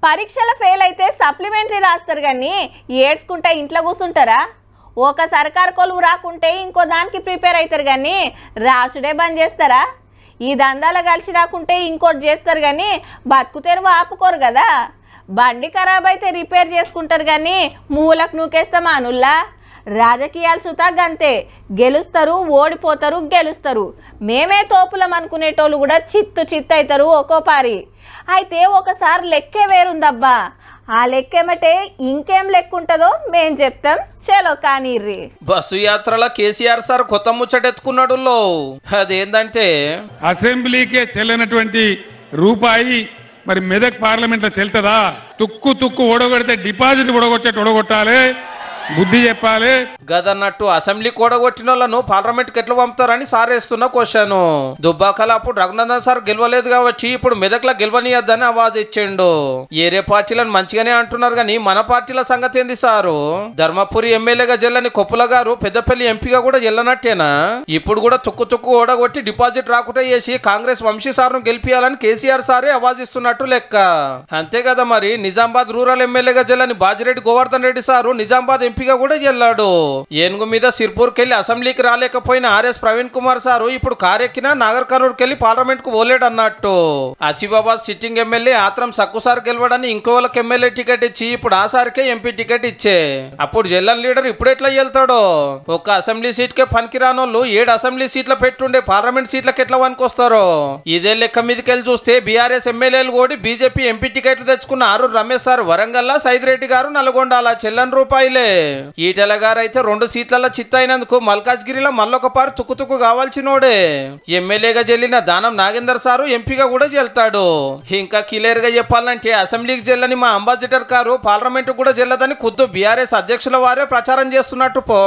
పరీక్షల ఫెయిల్ అయితే సప్లిమెంటరీ రాస్తారు కానీ ఏడ్చుకుంటా ఇంట్లో కూర్చుంటారా? ఒక సర్కారు కొలువు రాకుంటే ఇంకో దానికి ప్రిపేర్ అవుతారు కానీ రాసుడే బంద్ చేస్తారా? ఈ దందాల కలిసి రాకుంటే ఇంకోటి చేస్తారు కానీ బతుకు తెరువు ఆపుకోరు కదా. బండి ఖరాబ్ అయితే రిపేర్ చేసుకుంటారు కానీ మూలకు నూకేస్తామా అనుల్లా? రాజకీయాలు సుతా గంతే, గెలుస్తారు ఓడిపోతారు గెలుస్తారు. మేమే తోపులం అనుకునేటోళ్ళు కూడా చిత్తు అవుతారు ఒక్కో పారి. అయితే ఒకసారి లెక్కే వేరుందబ్బా. ఆ లెక్కేమటే ఇంకేం లెక్క ఉంటుందో మేం చెప్తాం, చలో కానీర్రి. బస్సు యాత్రల కేసీఆర్ సార్ కొత్త ముచ్చటెత్తుకున్నాడు. అదేంటంటే అసెంబ్లీకే చెల్లనటువంటి రూపాయి మరి మెదక్ పార్లమెంట్ లో చెల్తుందా? తుక్కు ఓడగొడితే డిపాజిట్ ఓడగొట్టాలి, బుద్ధి చెప్పాలి. గదన్నట్టు అసెంబ్లీ కూడగొట్టిన వాళ్ళను పార్లమెంట్ కి ఎట్లా పంపుతారని సార్ వేస్తున్న క్వశ్చన్. దుబ్బాకల అప్పుడు రఘునందన్ సార్ గెలవలేదు కాబట్టి ఇప్పుడు మెదక్లా గెలవనియద్దని ఆవాజ్ ఇచ్చిండు. ఏరే పార్టీలను మంచిగానే అంటున్నారు కానీ మన పార్టీల సంగతి ఏంది సారు? ధర్మపురి ఎమ్మెల్యేగా జల్లని కొప్పుల గారు పెద్దపల్లి ఎంపీగా కూడా జల్లనట్టేనా? ఇప్పుడు కూడా తుక్కు ఓడగొట్టి డిపాజిట్ రాకుండా చేసి కాంగ్రెస్ వంశీ సార్ను గెలిపియాలని కేసీఆర్ సారే ఆవాజ్ ఇస్తున్నట్టు లెక్క. అంతే కదా మరి. నిజామాబాద్ రూరల్ ఎమ్మెల్యేగా జల్లని బాజిరెడ్డి గోవర్ధన్ రెడ్డి సారు నిజామాబాద్ ఎంపీగా కూడా గెల్లాడు. ఏనుగు మీద సిర్పూర్కి వెళ్లి అసెంబ్లీకి రాలేకపోయిన ఆర్ఎస్ ప్రవీణ్ కుమార్ సారు ఇప్పుడు కారెక్కిన నాగర్ కర్నూలుకి వెళ్లి పార్లమెంట్ కు పోలేడు అన్నట్టు. ఆసిఫాబాద్ సిట్టింగ్ ఎమ్మెల్యే ఆత్రం సక్కుసార్ గెలవడాన్ని ఇంకో వాళ్ళకి ఎమ్మెల్యే టికెట్ ఇచ్చి ఇప్పుడు ఆ సార్కే ఎంపీ టికెట్ ఇచ్చే. అప్పుడు జల్లన్ లీడర్ ఇప్పుడు ఎట్లా వెళ్తాడో? ఒక్క అసెంబ్లీ సీట్ కే పనికిరానోళ్ళు 7 అసెంబ్లీ సీట్ల పెట్టుండే పార్లమెంట్ సీట్లకు ఎట్లా వనుకొస్తారో? ఇదే లెక్క మీదకి వెళ్ళి చూస్తే బీఆర్ఎస్ ఎమ్మెల్యేలు కూడా బీజేపీ ఎంపీ టికెట్లు తెచ్చుకున్న ఆరూరు రమేష్ సార్ వరంగల్, సైదిరెడ్డి గారు నల్గొండ చెల్లని రూపాయలే. ఈటెల గారు అయితే 2 సీట్లలో చిత్త అయినందుకు మల్కాజ్గిరిలో మళ్ళొక పారు తుక్కు కావాల్సినోడే. ఎమ్మెల్యేగా జల్లిన దానం నాగేందర్ సారు ఎంపీగా కూడా జల్తాడు. ఇంకా క్లియర్ గా చెప్పాలంటే అసెంబ్లీకి జల్లని మా అంబాసిడర్ కారు పార్లమెంట్ కూడా జల్లదని ఖుద్దు బీఆర్ఎస్ అధ్యక్షుల వారే ప్రచారం చేస్తున్నట్టు పో.